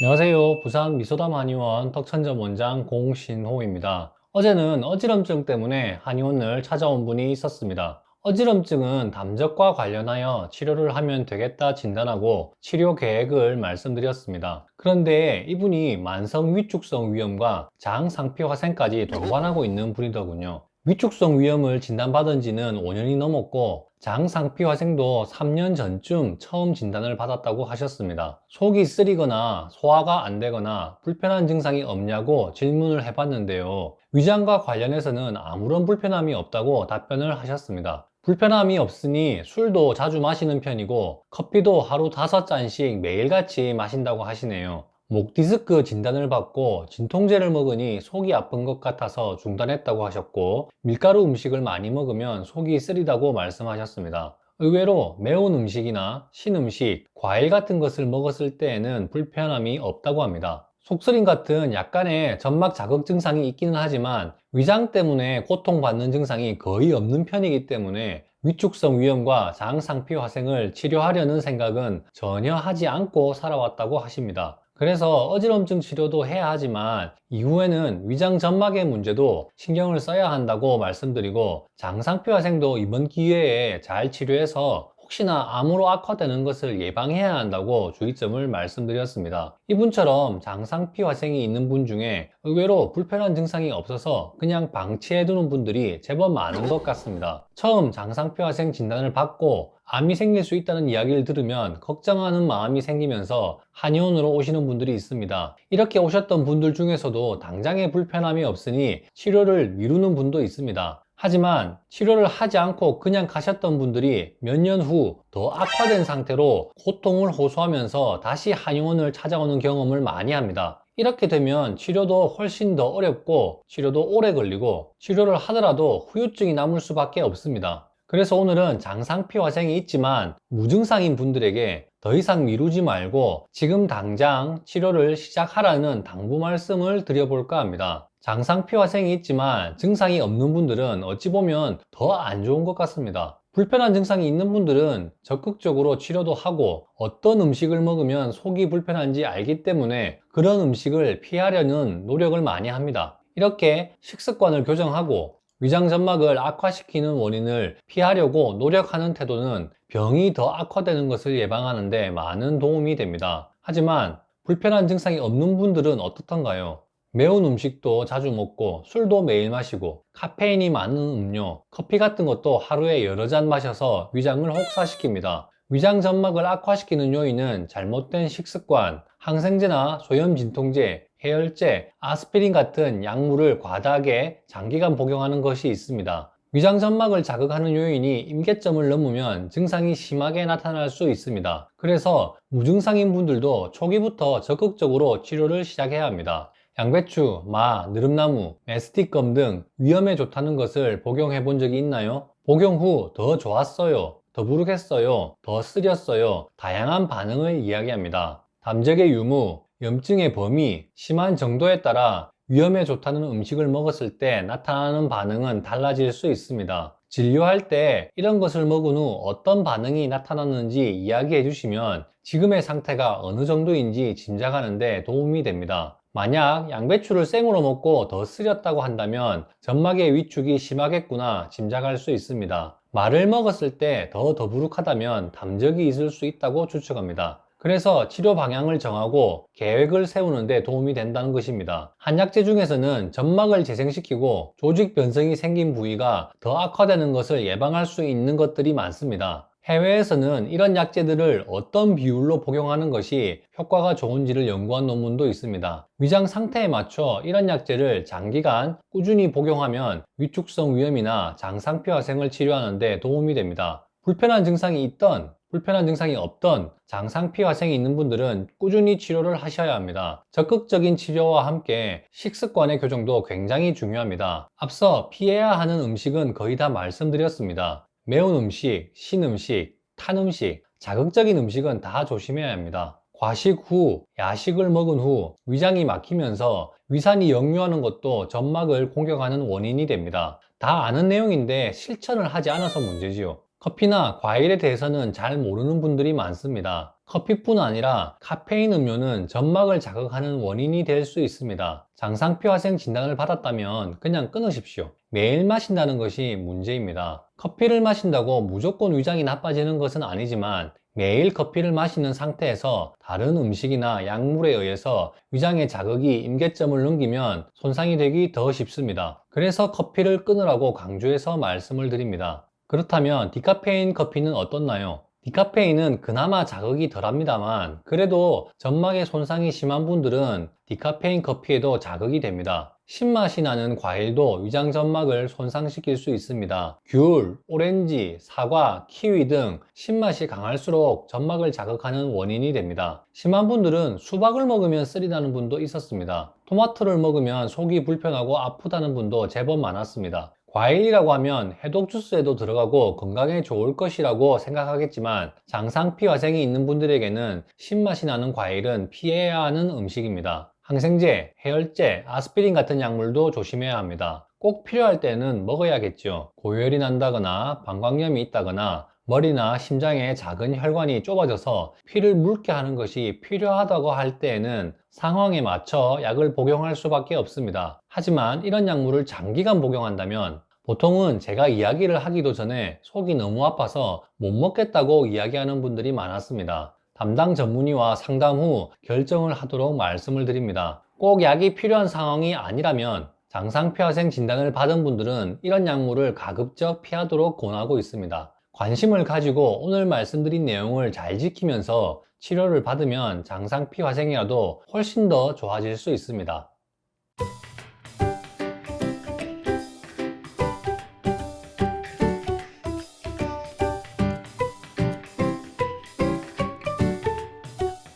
안녕하세요. 부산 미소담 한의원 턱천점 원장 공신호입니다. 어제는 어지럼증 때문에 한의원을 찾아온 분이 있었습니다. 어지럼증은 담적과 관련하여 치료를 하면 되겠다 진단하고 치료 계획을 말씀드렸습니다. 그런데 이분이 만성 위축성 위염과 장 상피 화생까지 동반하고 있는 분이더군요. 위축성 위염을 진단받은 지는 5년이 넘었고 장 상피 화생도 3년 전쯤 처음 진단을 받았다고 하셨습니다. 속이 쓰리거나 소화가 안 되거나 불편한 증상이 없냐고 질문을 해봤는데요. 위장과 관련해서는 아무런 불편함이 없다고 답변을 하셨습니다. 불편함이 없으니 술도 자주 마시는 편이고 커피도 하루 5잔씩 매일같이 마신다고 하시네요. 목 디스크 진단을 받고 진통제를 먹으니 속이 아픈 것 같아서 중단했다고 하셨고 밀가루 음식을 많이 먹으면 속이 쓰리다고 말씀하셨습니다. 의외로 매운 음식이나 신음식, 과일 같은 것을 먹었을 때에는 불편함이 없다고 합니다. 속쓰림 같은 약간의 점막 자극 증상이 있기는 하지만 위장 때문에 고통받는 증상이 거의 없는 편이기 때문에 위축성 위염과 장 상피 화생을 치료하려는 생각은 전혀 하지 않고 살아왔다고 하십니다. 그래서 어지럼증 치료도 해야 하지만 이후에는 위장 점막의 문제도 신경을 써야 한다고 말씀드리고 장상피 화생도 이번 기회에 잘 치료해서 혹시나 암으로 악화되는 것을 예방해야 한다고 주의점을 말씀드렸습니다. 이분처럼 장상피 화생이 있는 분 중에 의외로 불편한 증상이 없어서 그냥 방치해두는 분들이 제법 많은 것 같습니다. 처음 장상피 화생 진단을 받고 암이 생길 수 있다는 이야기를 들으면 걱정하는 마음이 생기면서 한의원으로 오시는 분들이 있습니다. 이렇게 오셨던 분들 중에서도 당장의 불편함이 없으니 치료를 미루는 분도 있습니다. 하지만 치료를 하지 않고 그냥 가셨던 분들이 몇 년 후 더 악화된 상태로 고통을 호소하면서 다시 한의원을 찾아오는 경험을 많이 합니다. 이렇게 되면 치료도 훨씬 더 어렵고 치료도 오래 걸리고 치료를 하더라도 후유증이 남을 수밖에 없습니다. 그래서 오늘은 장상피 화생이 있지만 무증상인 분들에게 더 이상 미루지 말고 지금 당장 치료를 시작하라는 당부 말씀을 드려볼까 합니다. 장상피 화생이 있지만 증상이 없는 분들은 어찌 보면 더 안 좋은 것 같습니다. 불편한 증상이 있는 분들은 적극적으로 치료도 하고 어떤 음식을 먹으면 속이 불편한지 알기 때문에 그런 음식을 피하려는 노력을 많이 합니다. 이렇게 식습관을 교정하고 위장 점막을 악화시키는 원인을 피하려고 노력하는 태도는 병이 더 악화되는 것을 예방하는 데 많은 도움이 됩니다. 하지만 불편한 증상이 없는 분들은 어떻던가요? 매운 음식도 자주 먹고 술도 매일 마시고 카페인이 많은 음료, 커피 같은 것도 하루에 여러 잔 마셔서 위장을 혹사시킵니다. 위장 점막을 악화시키는 요인은 잘못된 식습관, 항생제나 소염 진통제, 해열제, 아스피린 같은 약물을 과다하게 장기간 복용하는 것이 있습니다. 위장 점막을 자극하는 요인이 임계점을 넘으면 증상이 심하게 나타날 수 있습니다. 그래서 무증상인 분들도 초기부터 적극적으로 치료를 시작해야 합니다. 양배추, 마, 느릅나무, 메스티껌 등 위염에 좋다는 것을 복용해 본 적이 있나요? 복용 후 더 좋았어요, 더 부룩했어요, 더 쓰렸어요, 다양한 반응을 이야기합니다. 담적의 유무, 염증의 범위, 심한 정도에 따라 위염에 좋다는 음식을 먹었을 때 나타나는 반응은 달라질 수 있습니다. 진료할 때 이런 것을 먹은 후 어떤 반응이 나타났는지 이야기해 주시면 지금의 상태가 어느 정도인지 짐작하는 데 도움이 됩니다. 만약 양배추를 생으로 먹고 더 쓰렸다고 한다면 점막의 위축이 심하겠구나 짐작할 수 있습니다. 말을 먹었을 때 더 더부룩하다면 담적이 있을 수 있다고 추측합니다. 그래서 치료 방향을 정하고 계획을 세우는 데 도움이 된다는 것입니다. 한약재 중에서는 점막을 재생시키고 조직 변성이 생긴 부위가 더 악화되는 것을 예방할 수 있는 것들이 많습니다. 해외에서는 이런 약재들을 어떤 비율로 복용하는 것이 효과가 좋은지를 연구한 논문도 있습니다. 위장 상태에 맞춰 이런 약재를 장기간 꾸준히 복용하면 위축성 위염이나 장상피 화생을 치료하는 데 도움이 됩니다. 불편한 증상이 있던 불편한 증상이 없던 장상피 화생이 있는 분들은 꾸준히 치료를 하셔야 합니다. 적극적인 치료와 함께 식습관의 교정도 굉장히 중요합니다. 앞서 피해야 하는 음식은 거의 다 말씀드렸습니다. 매운 음식, 신음식, 탄 음식, 자극적인 음식은 다 조심해야 합니다. 과식 후, 야식을 먹은 후 위장이 막히면서 위산이 역류하는 것도 점막을 공격하는 원인이 됩니다. 다 아는 내용인데 실천을 하지 않아서 문제지요. 커피나 과일에 대해서는 잘 모르는 분들이 많습니다. 커피뿐 아니라 카페인 음료는 점막을 자극하는 원인이 될 수 있습니다. 장상피화생 진단을 받았다면 그냥 끊으십시오. 매일 마신다는 것이 문제입니다. 커피를 마신다고 무조건 위장이 나빠지는 것은 아니지만 매일 커피를 마시는 상태에서 다른 음식이나 약물에 의해서 위장의 자극이 임계점을 넘기면 손상이 되기 더 쉽습니다. 그래서 커피를 끊으라고 강조해서 말씀을 드립니다. 그렇다면 디카페인 커피는 어떻나요? 디카페인은 그나마 자극이 덜합니다만 그래도 점막의 손상이 심한 분들은 디카페인 커피에도 자극이 됩니다. 신맛이 나는 과일도 위장 점막을 손상시킬 수 있습니다. 귤, 오렌지, 사과, 키위 등 신맛이 강할수록 점막을 자극하는 원인이 됩니다. 심한 분들은 수박을 먹으면 쓰리 나는 분도 있었습니다. 토마토를 먹으면 속이 불편하고 아프다는 분도 제법 많았습니다. 과일이라고 하면 해독 주스에도 들어가고 건강에 좋을 것이라고 생각하겠지만 장상피화생이 있는 분들에게는 신맛이 나는 과일은 피해야 하는 음식입니다. 항생제, 해열제, 아스피린 같은 약물도 조심해야 합니다. 꼭 필요할 때는 먹어야겠죠. 고열이 난다거나 방광염이 있다거나 머리나 심장에 작은 혈관이 좁아져서 피를 묽게 하는 것이 필요하다고 할 때에는 상황에 맞춰 약을 복용할 수밖에 없습니다. 하지만 이런 약물을 장기간 복용한다면 보통은 제가 이야기를 하기도 전에 속이 너무 아파서 못 먹겠다고 이야기하는 분들이 많았습니다. 담당 전문의와 상담 후 결정을 하도록 말씀을 드립니다. 꼭 약이 필요한 상황이 아니라면 장상피화생 진단을 받은 분들은 이런 약물을 가급적 피하도록 권하고 있습니다. 관심을 가지고 오늘 말씀드린 내용을 잘 지키면서 치료를 받으면 장상피화생이라도 훨씬 더 좋아질 수 있습니다.